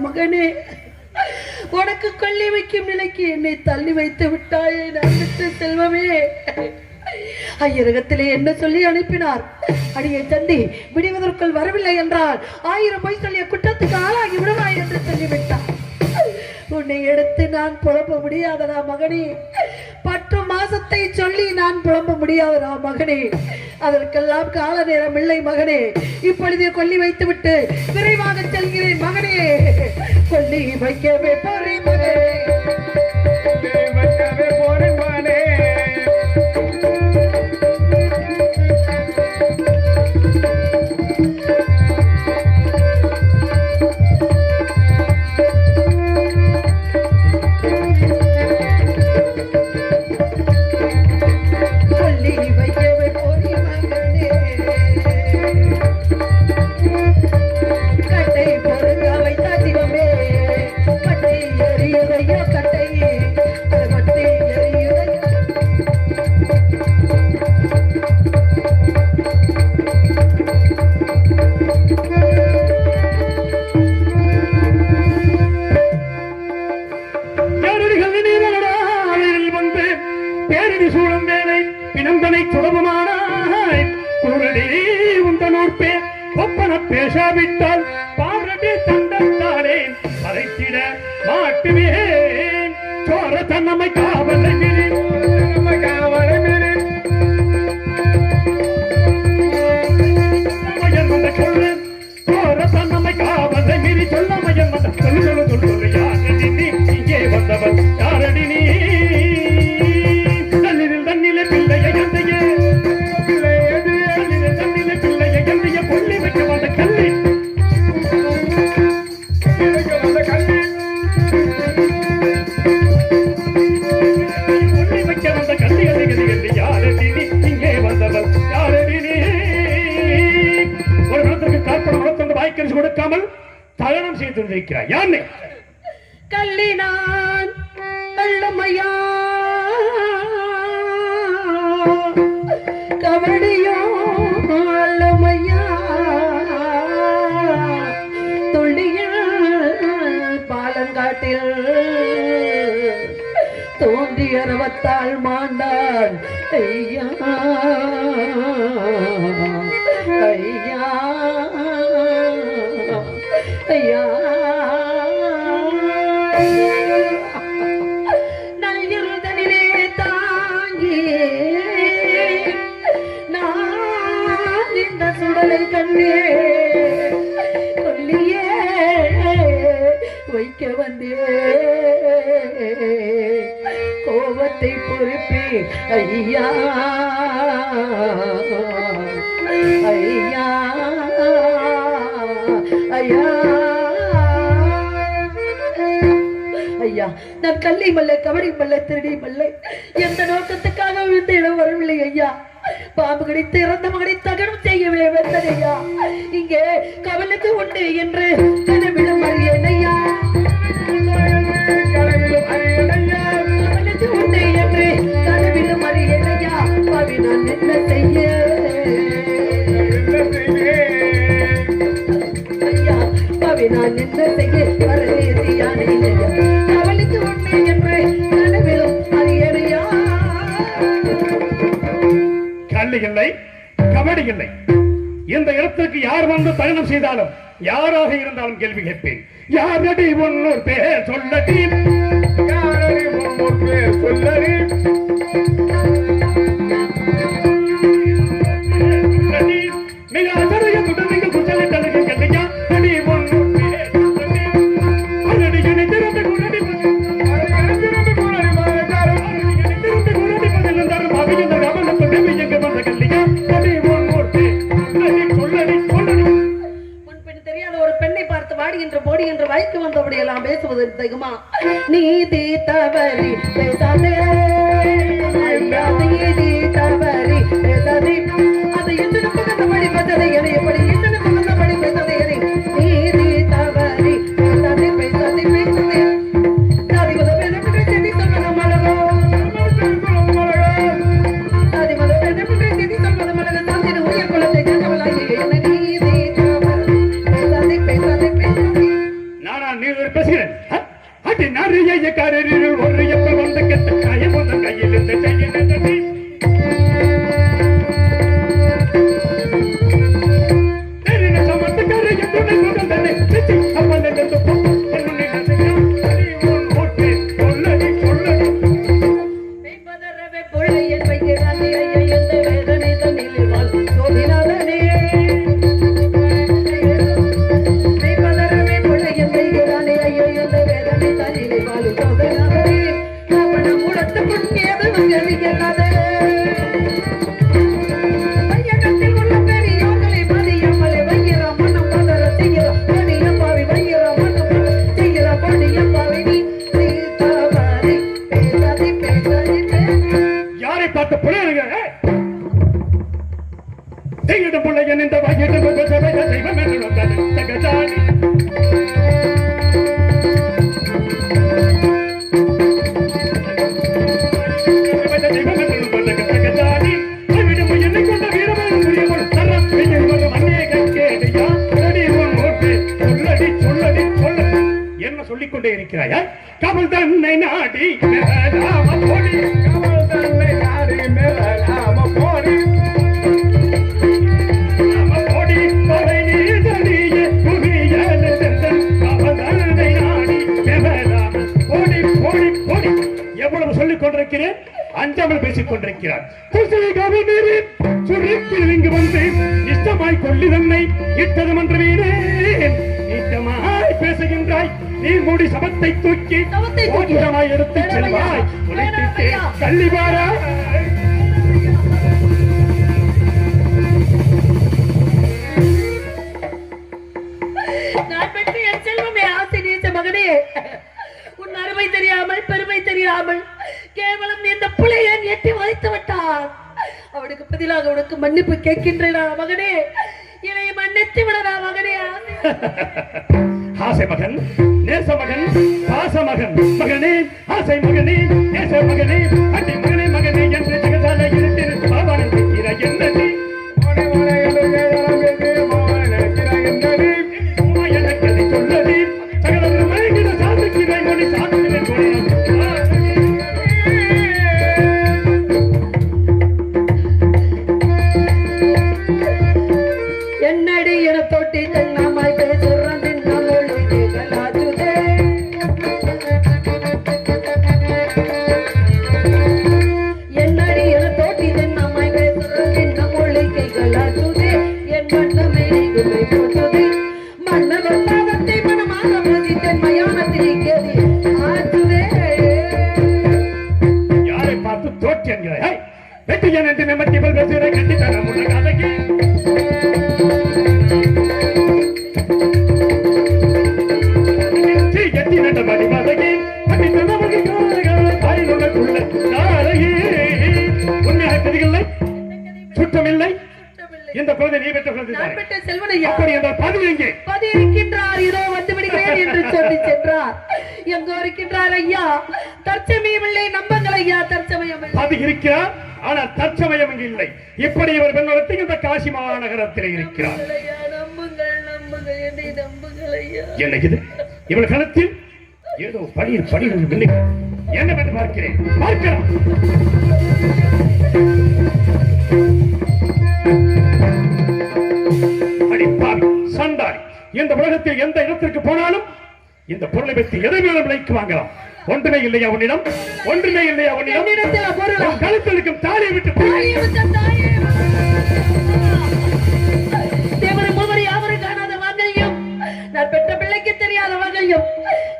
மகனே, உனக்கு கொள்ளி வைக்கும் நிலைக்கு என்னை தள்ளி வைத்து விட்டாயே நான் விட்டு செல்வமே. ஐயரகத்திலே என்ன சொல்லி அனுப்பினார்? அடியை தந்தி விடுவதற்குள் வரவில்லை என்றால் 1000 பொய் சொல்லிய குற்றத்துக்கு ஆளாகி விடுவாய் என்று சொல்லிவிட்டார். உன்னை எடுத்து நான் புலம்ப முடியாதடா மகனே. 10 மாசத்தை சொல்லி நான் புலம்ப முடியாதடா மகனே. அதற்கெல்லாம் கால நேரம் இல்லை மகனே. இப்பொழுது கொல்லி வைத்து விட்டு விரைவாக செல்கிறேன் மகனே. கொல்லி வைக்கவே போறேன் மகனே. பேசாவிட்டால் பாரடி தந்தாரே அரைத்திட மாட்டுவேன். சோர தன்னமை காவலை காவலை சொல்றேன். சோர தன்னமை காவலை மீறி சொல்லாமையன் வந்த சொல்லு சொல்லு சொல்லு யாரடி நீ இங்கே வந்தவன் யாரடி நீ? தண்ணில் தண்ணிலே பிள்ளையை எந்தையே தண்ணிலே பிள்ளையை எந்தைய பொள்ளி வைக்க வந்த கல்லை கொடுக்காமல் தகனம் செய்திருக்கிறார். யானை கல்லினான் கள்ளமையா கவடியோ அல்லமையா துள்ளிய பாலங்காட்டில் தோன்றிய ரவத்தால் மாண்டான் ஐயா ஐயா ஐயா. நல்கிருதனிலே தாங்கி நான் இந்த சுடலை கண்ணே கொல்லியே வைக்க வந்தே கோபத்தை பொறுப்பே ஐயா ஐயா ஐயா ஐயா. நான் கள்ளி மல்ல கபடி மல்ல திருடி மல்ல எந்த நோக்கத்துக்காக இந்த இடம் வரவில்லை ஐயா. பாம்பு கடித்து இறந்த மகனை தகனம் செய்யவே வந்தேன் ஐயா. இங்கே கவலுக்கு உண்டு என்று கனவிலும் அறியேன் ஐயா. கவலுக்கு உண்டு என்று கனவிலும் அறியேன் ஐயா. பாவி நான் என்ன செய்ய நான் என்ன செய்ய வரவேசியானே கவலுக்கு உண்டு என்று கனவிலும் அறியேனையா. கள்ளி இல்லை கபடி இல்லை. இந்த இடத்திற்கு யார் வந்து பயணம் செய்தாலும் யாராக இருந்தாலும் கேள்வி கேட்பேன். யாரடி ஒன்னொரு பேர் சொல்லடி யாரடி ஒன்னொரு பேர் சொல்லடி மிக அதரைய தொடர்ந்து குச்சலை தனக்கு கண்டையா அடி ஒன்னு போடி என்று வைக்க வந்தபடி எல்லாம் பேசுவது தெரியுமா? நீதி தவறி பேசாதே ஐயா, நீதி தவறி பேசாதே. அது என்ன படி பேசாதே என எப்படி என்ன படி பேசாதே என நீதி தவறி பேசாதே பேசாதே பேசாதே. தாதி மத பெண்ணை செடி சொல்வது மலரோ தாதி மத பெண்ணை செடி சொல்வது மலரோ தாந்திர உயர் குலத்தை கண்டவளாகி என்ன நீதி தவறி பேசாதே பேசாதே பேசாதே. பேசுகிறேன் அடி நிறைய காரில் ஒரு எப்ப வந்து கெட்ட காயமும் கையில் இந்த செய்ய சொல்லிக்கொண்டே இருக்கிறாயா கமல் தன்னை நாடி மேலாம போடி கமல் தன்னை நாடி மேலாம போடி போடி போடி நீதடியே புவியல செந்தன் கமல் தன்னை நாடி மேலாம போடி போடி போடி எவ்வளவு சொல்லிக் கொண்டிருக்கிறேன் அஞ்சாமல் பேசிக் கொண்டிருக்கிறார் குசிகாவை மீறி சுருக்கில் இங்கு வந்து இஷ்டமாய் கொள்ளி தன்னை இட்டது மன்றவீனே இஷ்டமாய் பேசுகின்றாய் நீ மூடி சமத்தை தூக்கி ஓட்டமாய் எடுத்து செல்வாய் உழைத்து கள்ளிவாரா நான் பெற்ற என் செல்வமே ஆசை நீச்ச மகனே உன் அருமை தெரியாமல் பெருமை தெரியாமல் கேவலம் இந்த புலையை எட்டி வைத்து விட்டான் அவனுக்கு பதிலாக உனக்கு மன்னிப்பு கேட்கின்றேனா மகனே இதை மன்னித்து விடடா மகனே ஆசை மகன் நேச மகன் பாச மகன் மகனே ஆசை மகனே நேச மகனே அடி மகனே மகனே என்று ஜெகதால இருட்டில் பாவானம் வைக்கிற என்னடி எனக்கு சொல்லடி சகல மயங்கிட சாதிக்கிறாய் மொழி சாதிக்கிறேன் என்னடி என தொட்டி தன்னாமாய் பேசுறான் யாரை பார்த்து தோற்றி என்கிறாய் வெற்றியன் என்று மெமட்டிபல் பேசுகிற கட்டித்தரம் உள்ள கதைக்கு எட்டி நட்ட படி பதகி உண்மையாக கதிகளை சுற்றமில்லை இந்த குழந்தை நீ பெற்ற குழந்தை செல்வனையா அப்படி என்ற பதிவு எங்கே பதி இருக்கின்றார் இதோ வந்து விடுகிறேன் என்று சொல்லி சென்றார் எங்கோ இருக்கின்றார் ஐயா தற்சமயம் இல்லை நம்பங்கள் ஐயா தற்சமயம் பதி இருக்கிறார் ஆனால் தற்சமயம் இங்கு இல்லை இப்படி இவர் பெண்களுக்கு இந்த காசி மாநகரத்தில் இருக்கிறார் நம்புங்கள் நம்புங்கள் என்னை நம்புங்கள் ஐயா என்னைக்குது இவள் கணத்தில் ஏதோ படியில் படிகள் என்னவென்று பார்க்கிறேன் பார்க்கலாம் சண்டாரி இந்த உலகத்தில் எந்த இடத்திற்கு போனாலும் இந்த பொருளை பற்றி எதை வேணும் விலைக்கு வாங்கலாம் ஒன்றுமே இல்லையா உன்னிடம் ஒன்றுமே இல்லையா உன்னிடம் கழுத்தில் இருக்கும் தாலியை விட்டு தேவரை மூவரை யாவரும் காணாத வாங்கல்யம் நான் பெற்ற பிள்ளைக்கு தெரியாத வாங்கல்யம்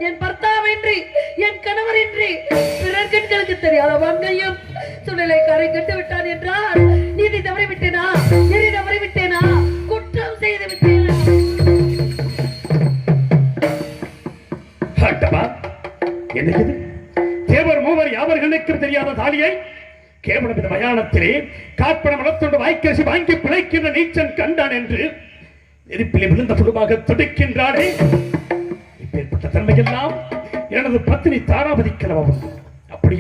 என் பர்த்தாவின்றி என் கணவரின்றி பிறர் கண்களுக்கு தெரியாத வாங்கல்யம் சூழ்நிலை காரை கட்டு விட்டான் என்றால் நீதி தவறி விட்டேனா நீதி தவறி விட்டேனா குற்றம் செய்து விட்டேனா என்னது தேவர் மூவர் யாவர்களுக்கு தெரியாத தாலியை கேவலம் மயானத்திலே காற்பணம் வளர்த்துண்டு வாய்க்கசி வாங்கி பிழைக்கின்ற நீச்சன் கண்டான் என்று நெருப்பிலே விழுந்த புதுமாக துடிக்கின்றானே இப்பேற்பட்ட தன்மையெல்லாம் எனது பத்தினி தாராபதி கிழவன் அப்படி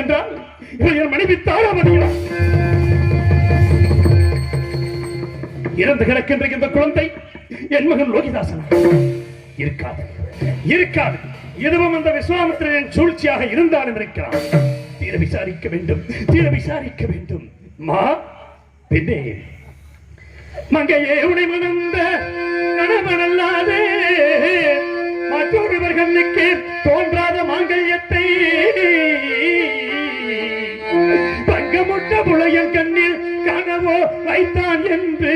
என்றால் இவள் என் மனைவி தாராபதியா இறந்து கிடக்கின்ற இந்த குழந்தை என் மகன் லோகிதாசன் இருக்காது இருக்காது. எதுவும் அந்த விஸ்வாமித்திரன் சூழ்ச்சியாக இருந்தாலும் இருக்கலாம். தீர விசாரிக்க வேண்டும், தீர விசாரிக்க வேண்டும். மா பெண்ணே, மங்கையே, உனை மணந்த கணவனல்லாதே மற்றொருவர்களுக்கு தோன்றாத மாங்கல்யத்தை பங்கமுட்ட புலையன் கண்ணில் கனவோ வைத்தான் என்று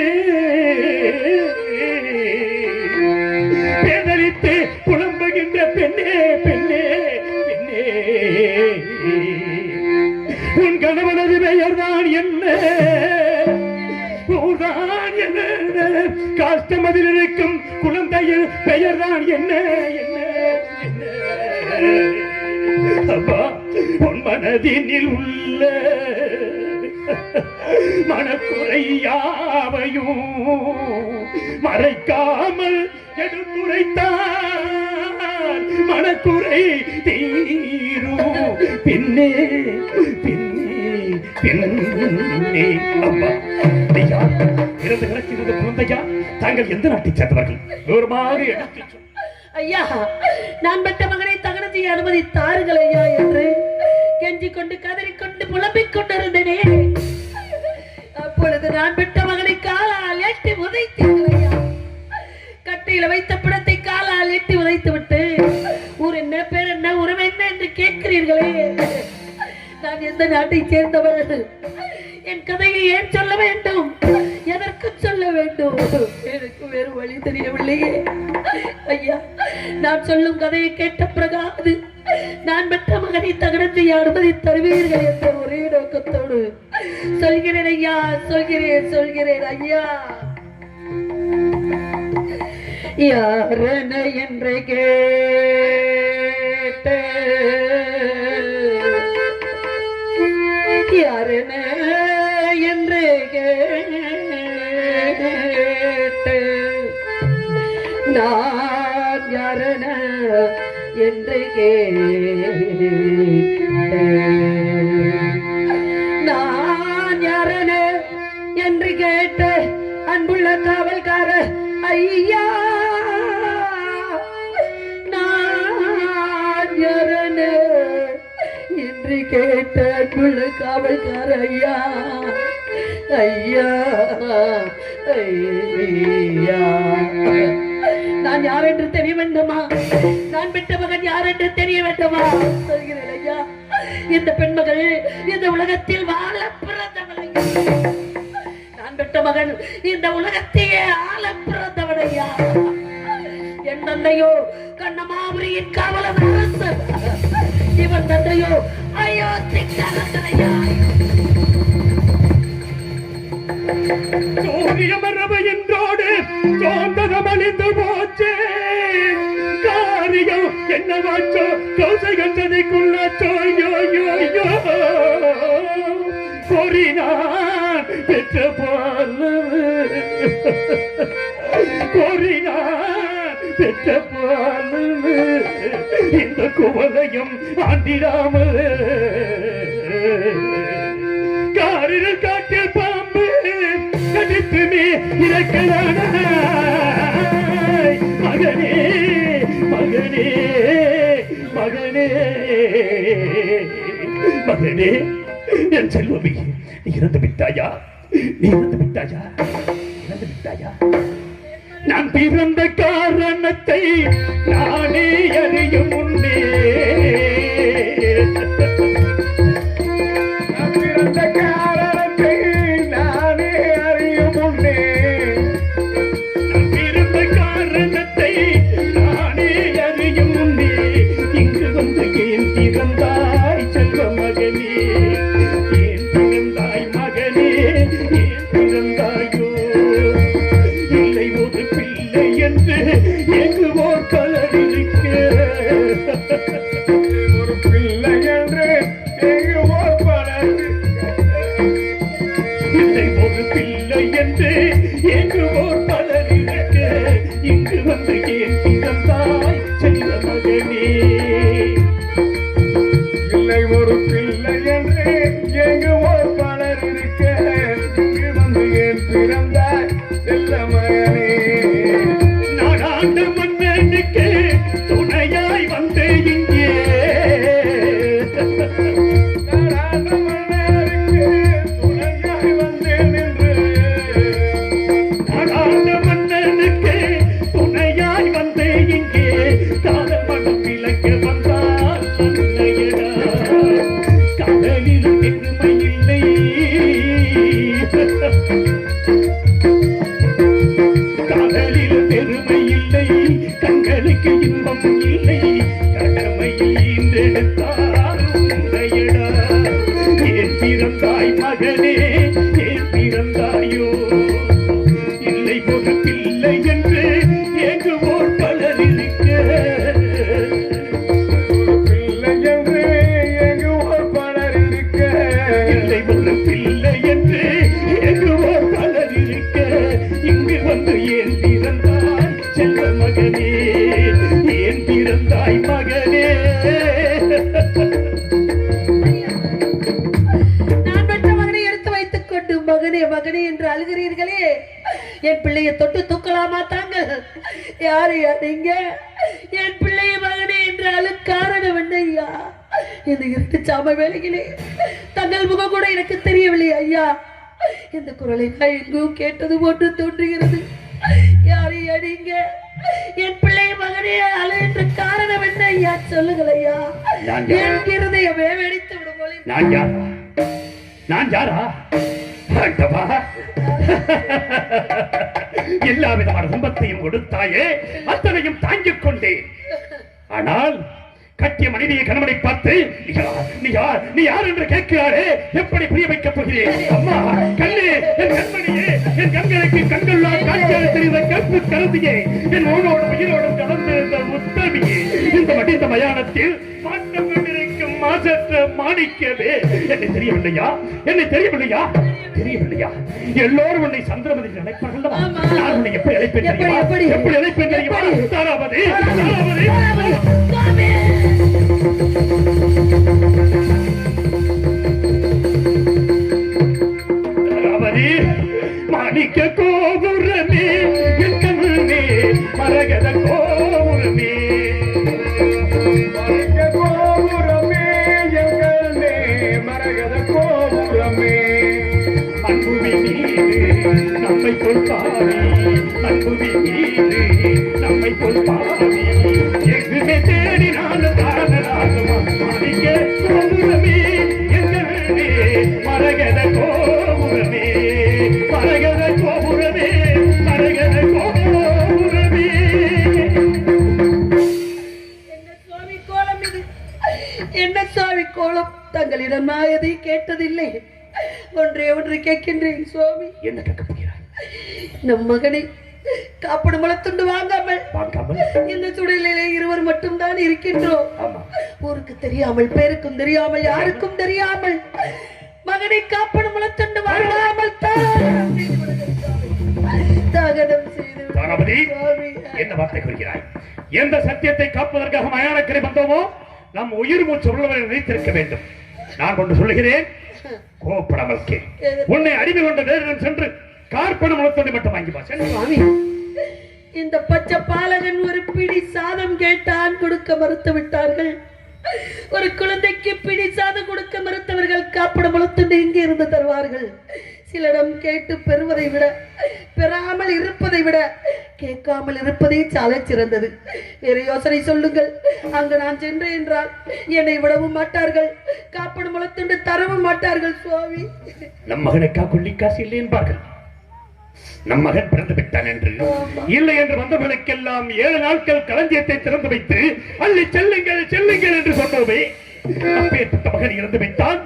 பேதலித்து புலம்புகின்ற பெண்ணே, பெண்ணே, பெண்ணே, உன் கணவனது பெயர்தான் என்ன, ஊர்தான் என்ன, காஷ்டமதில் இருக்கும் குழந்தையில் பெயர்தான் என்ன, என்ன, அப்பா, உன் மனதினில் உள்ள மனக்குறையாவையும் மறைக்காமல் எடுத்துரைத்தான் மனக்குறை தீரும். பின்னே பின்னே பின்னே. அம்மா, ஐயா, இறந்து கிடக்கிறது குழந்தையா? தாங்கள் எந்த நாட்டை சேர்ந்தவர்கள்? ஒரு மாதிரி எடுத்து ஐயா, நான் பெற்ற மகனை தகனம் செய்ய அனுமதித்தார்கள் ஐயா என்று கெஞ்சிக் கொண்டு கதறிக்கொண்டு புலம்பிக் கொண்டிருந்தேனே. அப்பொழுது நான் பெற்ற மகனை காலால் எட்டி உதைத்தீர்கள் ஐயா. கட்டையில வைத்த பிடத்தை காலால் எட்டி உதைத்து விட்டு ஊர் என்ன, பேர் என்ன, உறவு என்ன என்று கேட்கிறீர்களே. நான் எந்த நாட்டை சேர்ந்தவர்? என் கதையை ஏன் சொல்ல வேண்டும்? எதற்கு சொல்ல வேண்டும்? எனக்கு வேறு வழி தெரியவில்லையே ஐயா. நான் சொல்லும் கதையை கேட்ட பிறகாது நான் பெற்ற மகனை தகனம் செய்ய அனுமதி தருவீர்கள் என்ற ஒரே நோக்கத்தோடு சொல்கிறேன் ஐயா, சொல்கிறேன் ஐயா. யாரென என்று கேட்ட, யாரென என்று கேட்ட, நான் யாரென என்று கேட்ட, நான் யாரென என்று கேட்ட அன்புள்ள காவல்கார ஐயா, நான் யாரென என்று கேட்ட அன்புள்ள காவல்கார ஐயா, ஐயா, ஐயா, நான் யார் என்று தெரிய வேண்டுமா? நான் பெற்ற மகன் யார் என்று தெரிய வேண்டுமா? சொல்கிறேன் ஐயா. இந்த பெண்மகள் இந்த உலகத்தில் வாழ பிறந்தவள். நான் பெற்ற மகன் இந்த உலகத்தையே ஆள பிறந்தவன் ஐயா. என் தந்தையோ கண்ணமாபுரியின் காவலர் அரசர், இவன் தந்தையோ அயோத்திக்காரன் ஐயா. சூரியமரபு என்றோடு சோந்தரமணிந்து போச்சே, காரியம் என்னவாச்சோ கௌசகந்தனைக்குள்ளாச்சோ, கோரினான் பெற்ற போல, கோரினான் பெற்ற போல இந்த குவலையும் ஆண்டிடாமல் காரில் காட்டில் பாம்பு கடித்துமே இறக்கலான மகனே, மகனே, மகனே, மகனே, என் செல்வமே, நீ இறந்து விட்டாயா? நீ இறந்து விட்டாயா? இறந்து விட்டாயா? நான் பிறந்த காரணத்தை நானே அறியும் முன்னே, நான் பிறந்த காரணத்தை நானே அறியும் முன்னே, நான் பிறந்த காரணத்தை நானே அறியும் முன்னே, இங்கு வந்து ஏன் பிறந்தாய் செல்வ மகனே, ஏன் பிறந்தாய் மகனே, ஏன் பிறந்தாயோ? இல்லை ஒரு பிள்ளை என்று எங்குவோர் பலர் இருக்க, ஒரு பிள்ளை என்று எங்குவோர் பலர் இருக்க, இல்லை ஒரு பிள்ளை என்று எங்குவோர் பலர் இருக்க, இங்கு வந்து ஏன் பிறந்தாய் செல்வ மகனே? இல்லை ஒரு பிள்ளை என்று எங்குவோர் பலர் இருக்க, இங்கு வந்து ஏன் பிறந்தாய் செல்ல மகனே? நாடாண்ட மன்னனுக்கு யாரையா நீங்க? என் பிள்ளைய மகனே என்றாலும் காரணம் என்ன ஐயா? இந்த இருட்டு சாம வேலையிலே தங்கள் முகம் கூட எனக்கு தெரியவில்லை ஐயா. இந்த குரலை நான் எங்கும் கேட்டது போன்று தோன்றுகிறது. யாரையா நீங்க? என் பிள்ளை மகனே அலைன்ற காரணம் என்ன ஐயா? சொல்லுங்கள் ஐயா. என் இருதயமே வெடித்து விடும் போல. நான் யாரா? எல்லா விதமான துன்பத்தையும் கொடுத்தாயே, அத்தனையும் தாங்கிக் கொண்டேன். ஆனால் கட்டிய மனைவியை கணவனை பார்த்து நீ யார் என்று கேட்கிறாரே, எப்படி புரிய வைக்கப் போகிறேன்? அம்மா கண்ணே, என் கண்மணியே, என் கண்களுக்கு கண்களால் காட்சியாக தெரிந்த கற்பு கருதியே, என் உணவோடு உயிரோடும் கலந்திருந்த உத்தமியே, இந்த மடிந்த மயானத்தில் மாற்றம் கொண்டிருக்கும் மாசற்ற மாணிக்கவே, என்னை தெரியவில்லையா? எல்லோரும் உன்னை சந்திரமதி நினைப்பார்கள். நான் உன்னை எப்படி அழைப்பேன் தெரியுமா? தாராபதி. மாணிக்க கோபுரமே, என் கண்ணே மரகத கோபுரமே, நம்மை பொறுப்பாவி எங்குமே தேடினாலும் காணலாகுமா? மாணிக்க கோபுரமே, எங்களே மரகத கோபுரமே, மரகத கோபுரமே, மரகத கோபுரமே. என்ன சுவாமி கோலம் இது? என்ன சுவாமி கோலம்? தங்களிடம் நான் எதை கேட்டதில்லை. ஒன்று கேட்கின்றேன் சுவாமி. என்ன கேட்க போகிறாய்? நம் மகனை காப்படு மலத்துண்டு வாங்காமல் இந்த சுடலிலே இருவர் மட்டும் தான் இருக்கின்றோம். ஊருக்கு தெரியாமல், பேருக்கும் தெரியாமல், யாருக்கும் தெரியாமல் மகனை காப்படு மலத்துண்டு வாங்காமல் தகனம் செய்து. என்ன வார்த்தை கூறுகிறாய்? எந்த சத்தியத்தை காப்பதற்காக மயானக்கரை வந்தோமோ, நம் உயிர் மூச்சு உள்ளவரை நினைத்திருக்க வேண்டும். நான் கொண்டு சொல்லுகிறேன், கோபப்படாமல் கே. உன்னை அடிமை கொண்ட நேரிடம் சென்று கார்பண முளத்தோடு மட்டும் வாங்கி சுவாமி. இந்த பச்சை பாலகன் ஒரு பிடி சாதம் கேட்டான், கொடுக்க மறுத்து விட்டார்கள். ஒரு குழந்தைக்கு பிடி சாதம் கொடுக்க மறுத்தவர்கள் காப்பட முளத்துண்டு இங்கே இருந்து தருவார்கள். சிலரிடம் கேட்டு பெறுவதை விட, பெறாமல் இருப்பதை விட கேட்காமல் இருப்பதே சாலை சிறந்தது. வேறு யோசனை சொல்லுங்கள். அங்கு நான் சென்றேன் என்றால் என்னை விடவும் மாட்டார்கள், காப்பட முளத்துண்டு தரவும் மாட்டார்கள். சுவாமி, நம் மகனுக்கா கொல்லிக்காசு இல்லை என்பார்கள். நம் மகன் பிறந்து விட்டான் என்று இல்லை என்று வந்தவர்களுக்கெல்லாம் 7 நாட்கள் களஞ்சியத்தை திறந்து வைத்து அள்ளி செல்லுங்கள் செல்லுங்கள் என்று சொன்னோமே, அப்பேற்பட்ட மகன் இறந்து விட்டான்,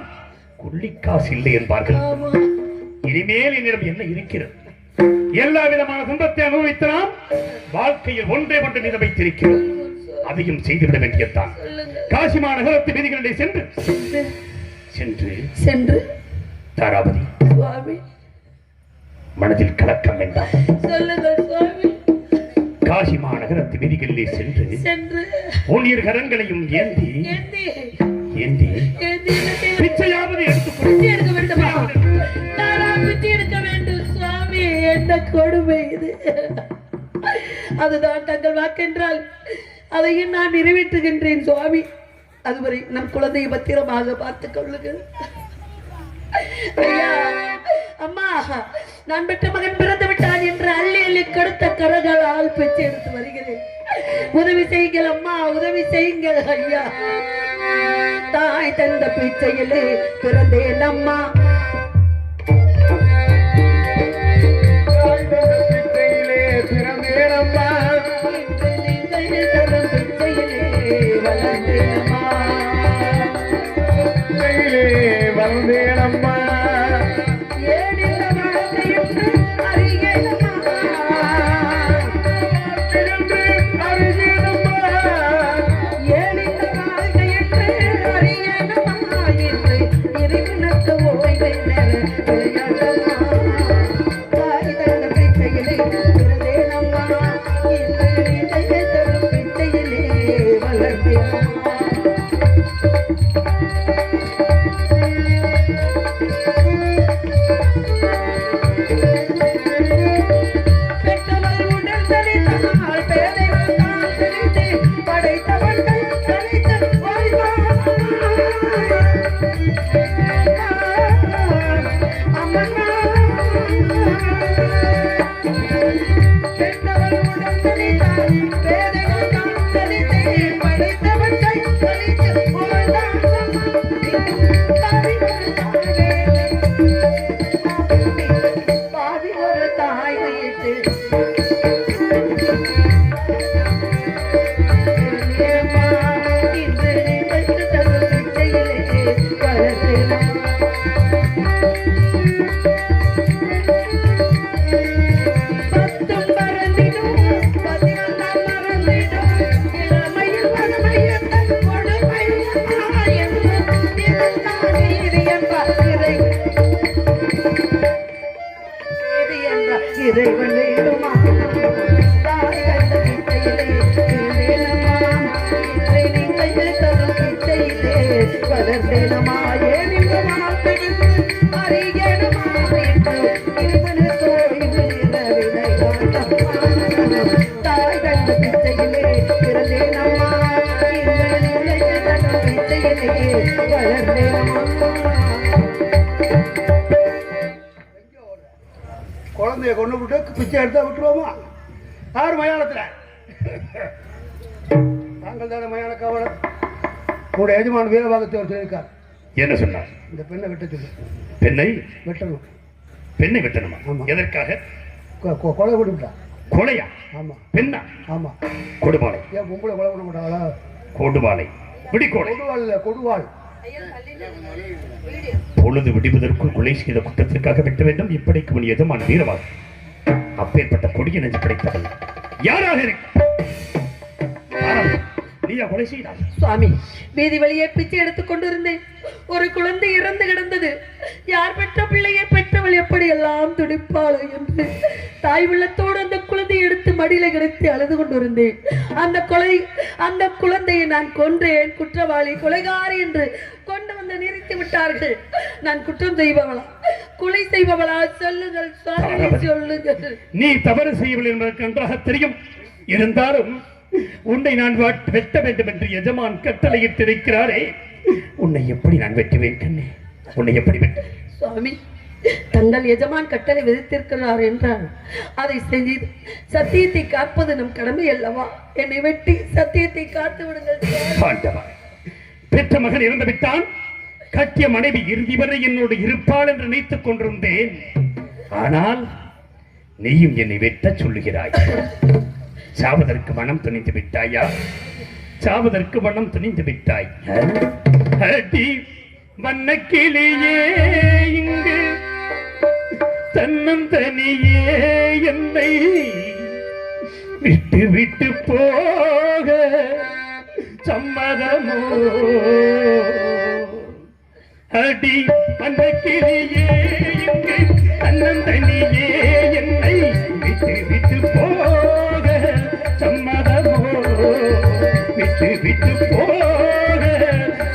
கொல்லிக்காசு இல்லை என்பார்கள். இனிமேல் என்னிடம் என்ன இருக்கிறது? எல்லா விதமான துன்பத்தை அனுபவித்து நாம் வாழ்க்கையில் ஒன்றே ஒன்று நிலை வைத்திருக்கிறோம். அதையும் செய்துவிட வேண்டியதான். காசி மாநகரத்து வீதிகளிலே சென்று தாராபதி, மனதில் கலக்கம் வேண்டாம். காசி மாநகரத்து வீதிகளிலே சென்று பொன்னியர் கரங்களையும் ஏந்தி ஏந்தி பிச்சையாவது எடுக்க வேண்டும். சுவாமி, என்ன கொடுமை இது! அதுதான் தங்கள் வாக்கென்றால் அதையும் நான் நிறைவேற்றுகின்றேன் சுவாமி. அதுவரை நம் குழந்தையை பத்திரமாக பார்த்துக் கொள்ளுங்கள். ஐயா, அம்மா, நான் பெற்ற மகன் பிறந்து விட்டான் என்று அள்ளி அள்ளி கடுத்த கரங்களால் பிச்சை எடுத்து வருகிறேன். உதவி செய்யுங்கள் அம்மா, உதவி செய்யுங்கள் ஐயா. தாய் தந்த பிச்சையிலே பிறந்தேன் அம்மா, பெற்றவர் உடல் தனித்தால் பேரை இறைவன் வேணுமா தாய் கண்ட பிச்சையிலே இருந்தேனம்மா இறை நீங்கள் தரும் பிச்சையிலே வளர்ந்தேனம்மா ஏன் இந்த வார்த்தை அறியணுமா என்று இருமனு கோயில் வினை தாய் கண்ட பிச்சையிலே பிறந்தேனம்மா குழந்தைய கொண்டு விட்டு பிச்சை எடுத்தா விட்டுருவோமா? யார் மயானத்துல? தாங்கள் தானே மயான காவலர். உங்களுடைய எஜமான் வீரபாகத்தவர் சொல்லியிருக்கார். என்ன சொன்னார்? இந்த பெண்ணை வெட்ட சொல்லு. பெண்ணை வெட்டணும். பெண்ணை வெட்டணுமா? ஆமா. எதற்காக? கொலை கொடுத்தா. கொலையா? ஆமா. பெண்ணா? ஆமா. கொடுபாலை. ஏன் பொம்பளை கொலை பண்ண மாட்டாங்களா? கொடுபாலை. பிடிக்கோலை. கொடுவாள் இல்ல, கொடுவாள். பொழுது விடுவதற்குள் கொலை செய்த குற்றத்திற்காக வெட்ட வேண்டும். இப்படிக்கு உன் எஜமான் வீரவாக அப்பேற்பட்ட கொடிய நெஞ்சு கிடைத்தவள் யாராக நீயா கொலை செய்தார்? சுவாமி, வீதி வழியே பிச்சை எடுத்துக் கொண்டிருந்தேன். ஒரு குழந்தை இறந்து கிடந்தது. யார் பெற்ற பிள்ளையை பெற்றவள் எப்படி எல்லாம் துடிப்பாளோ என்று தாய் உள்ளத்தோடு அந்த குழந்தையை எடுத்து மடியில கிடத்தி அழுது கொண்டிருந்தேன். அந்த குழந்தையை நான் கொன்றேன், குற்றவாளி, கொலைகாரி என்று கொண்டு வந்து நிறுத்தி விட்டார்கள். நான் குற்றம் செய்பவளா, கொலை செய்பவளா? சொல்லுங்கள் சுவாமி, சொல்லுங்கள். நீ தவறு செய்யவில்லை என்பதற்கு நன்றாக தெரியும். இருந்தாலும் உன்னை நான் வெட்ட வேண்டும் என்று எஜமான் கட்டளையிட்டிருக்கிறாரே, உன்னை எப்படி நான் வெட்டுவேன் கண்ணே? உன்னை எப்படி வெட்ட? சுவாமி, தங்கள் எஜமான் கட்டளை விதித்திருக்கிறார் என்றால் அதை செஞ்சு சத்தியத்தை காப்பது நம் கடமை அல்லவா? என்னை வெட்டி சத்தியத்தை காத்து விடுங்கள். பெற்ற மகன் இறந்து விட்டான். கட்டிய மனைவி இறுதி வரை என்னோடு இருப்பாள் என்று நினைத்துக் கொண்டிருந்தேன். ஆனால் நீயும் என்னை வெட்ட சொல்லுகிறாய். சாவதற்கு மனம் துணிந்து விட்டாயா? சாவதற்கு மனம் துணிந்து விட்டாய். அடி வண்ணக்கிளியே, இங்கு தன்னந்தனியே என்னை விட்டு விட்டு போக சம்மதமோ? அடி வண்ணக்கிளியே, இங்கு தன்னந்தனியே என்னை விட்டு விட்டு போக சம்மதமோ? விட்டு விட்டு போக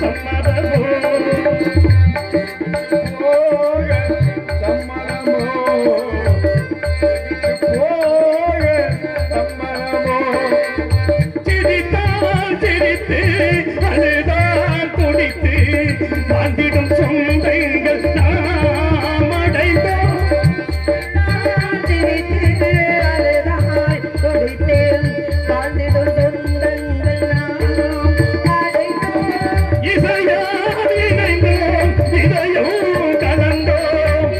சம்மதமோ? போக சம்மதமோ? போக சம்மதமோ? சிரித்தால் சிரித்து அழுதால் துடித்து வாழ்ந்திடும் சொந்தங்கள் நாம் அடைந்தோம். இசையால் இணைந்தோம், இதயம் கலந்தோம்.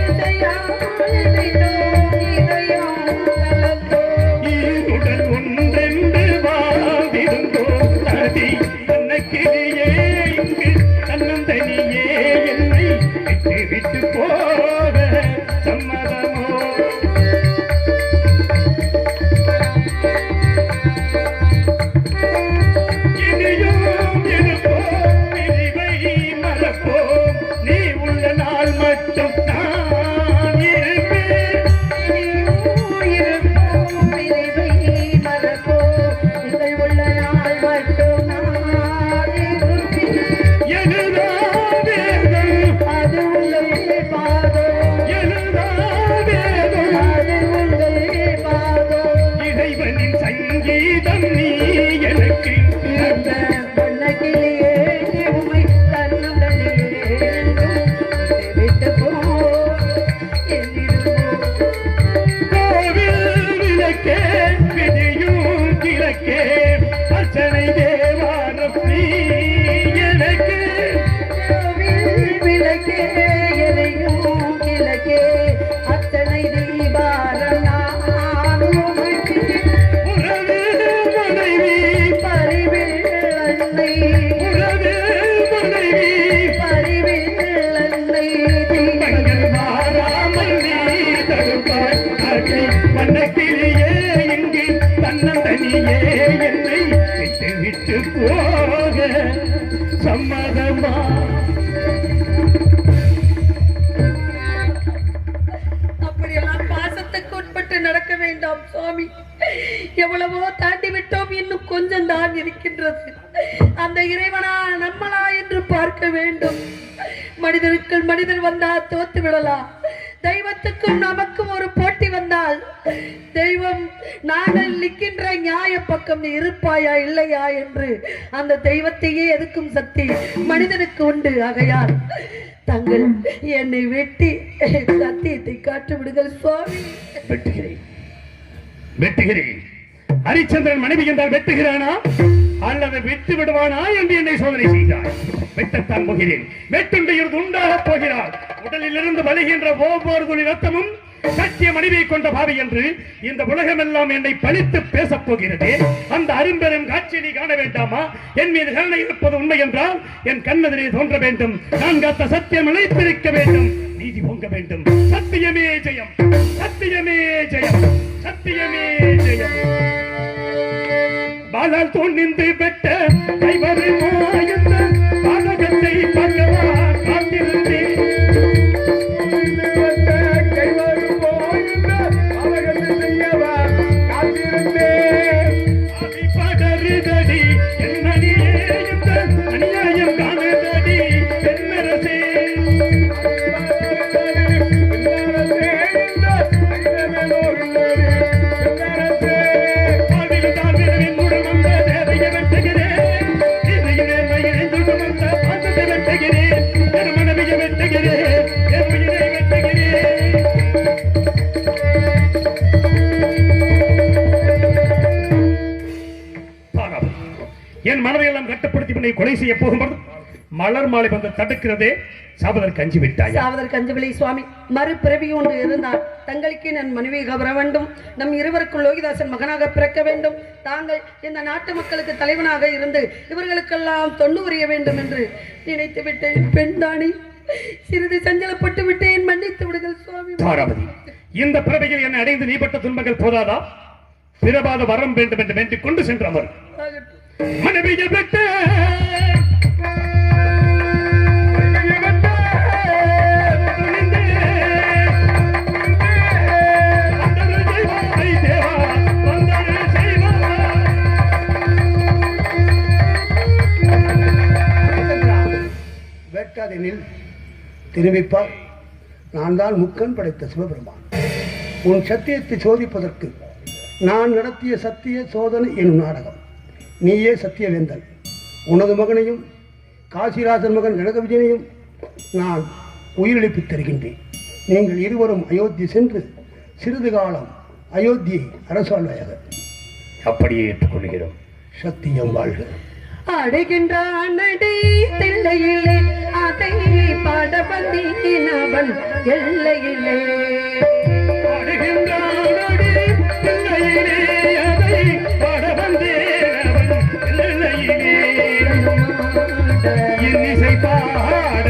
ஈருடன் ஒன்றென்று வாழ்ந்திருந்தோம். அடி வண்ணக்கிளியே, இங்கு தன்னந்தனியே என்னை விட்டு விட்டு போக சம்மதமோ? இனியும் இருப்போம், பிரிவை மறப்போம். நீ உள்ள நாள் மட்டும் நான் இருப்பேன். எழுதாதேதும் எழுதாதேதும் இறைவனின் சங்கீதம் நீ எனக்கு. கோவில் விளக்கே, விதியும் கிழக்கே, அர்ச்சனை தேவாரம் நீ எனக்கு. உறவு மனைவி, உறவு மனைவி, துன்பங்கள் மாறாமல் நீ தருவாய். அடி வண்ணக்கிளியே, இங்கு தன்னந்தனியே என்னை விட்டு விட்டு போக சம்மதமா? அப்படியெல்லாம் பாசத்துக்கு உட்பட்டு எவ்வளவோ தாண்டி விட்டோம், இன்னும் கொஞ்சம் தான் இருக்கின்றது. அந்த இறைவனா நம்மளா என்று பார்க்க வேண்டும். மனிதருக்குள் மனிதர் வந்தால் தோத்து விடலாம். தெய்வத்துக்கும் நமக்கும் ஒரு போட்டி வந்தால் தெய்வம் நாங்கள் நிற்கின்ற நியாய பக்கம் நீ இருப்பாயா இல்லையா என்று அந்த தெய்வத்தையே எதுக்கும் சக்தி மனிதனுக்கு உண்டு. ஆகையால் தங்கள் என்னை வெட்டி சத்தியத்தை காட்டு விடுங்கள் சுவாமி. வெட்டுகிறேன் வெட்டுகிறேன். ஹரிச்சந்திரன் மனைவி என்றால் வெட்டுகிறானா அல்லது விட்டு விடுவானா என்று என்னை சோதனை செய்தார். வெட்டத்தான் போகிறேன். வெட்டுண்டையில் உண்டாக போகிறார். உடலில் இருந்து வலிகின்ற ஒவ்வொரு துளி ரத்தமும் சத்திய மனைவியை கொண்ட பாவி என்று இந்த உலகம் எல்லாம் என்னை பழித்து பேசப் போகிறது. அந்த அரும்பெரும் காட்சியை நீ காண வேண்டாமா? என் மீது கருணை இருப்பது உண்மை என்றால் என் கண்ணெதிரே தோன்ற வேண்டும். நான் காத்த சத்தியம் நிலைத்திருக்க வேண்டும். நீதி பொங்க வேண்டும். சத்தியமே ஜெயம், சத்தியமே ஜெயம், சத்தியமே ஜெயம். பாலால் துணிந்து பெற்ற கைவருமாயிருந்த பாதகத்தை பார்க்கவா காத்திருந்தேன். அதை படருதடி என் அணியே இந்த அநியாயம் காணுதடி தென்னரசே. என் மனதையெல்லாம் கட்டுப்படுத்தி பண்ணி கொலை செய்ய போகும்போது மலர் மாலை வந்து தடுக்கிறதே. சாவதற்கு அஞ்சு விட்டாய். சாவதற்கு அஞ்சவில்லை சுவாமி. மறுபிறவி ஒன்று இருந்தால் தங்களுக்கு நான் மனைவி கவர வேண்டும். நம் இருவருக்கும் லோகிதாசன் மகனாக பிறக்க வேண்டும். தாங்கள் இந்த நாட்டு மக்களுக்கு தலைவனாக இருந்து இவர்களுக்கெல்லாம் தொண்டு புரிய வேண்டும் என்று நினைத்து விட்டேன். பெண்தானி சிறிது சஞ்சலப்பட்டு விட்டேன். மன்னித்து விடுங்கள் சுவாமி. தாராபதி, இந்த பிறவையில் என்னை அடைந்து நீப்பட்ட துன்பங்கள் போதாதா? பிறவாத வரம் வேண்டும் என்று வேண்டிக் கொண்டு சென்றவர் மனைவியை பெற்ற வேட்டாதெனில் திரும்பிப்பார். நான் தான் முக்கன் படைத்த சிவபெருமான். உன் சத்தியத்தை சோதிப்பதற்கு நான் நடத்திய சத்திய சோதனை எனும் நாடகம். நீயே சத்தியவேந்தன். உனது மகனையும் காசிராஜன் மகன் கனக விஜயனையும் நான் உயிரிழப்பித் தருகின்றேன். நீங்கள் இருவரும் அயோத்தி சென்று சிறிது காலம் அயோத்தியை அரசாள்வாயாக. அப்படியே ஏற்றுக்கொள்கிறோம். சத்தியம் வாழ்க. அடைகின்ற அனடை தில்லையிலே அதை பாட வந்தீனவன் எல்லையிலே. இன்னிசை பாட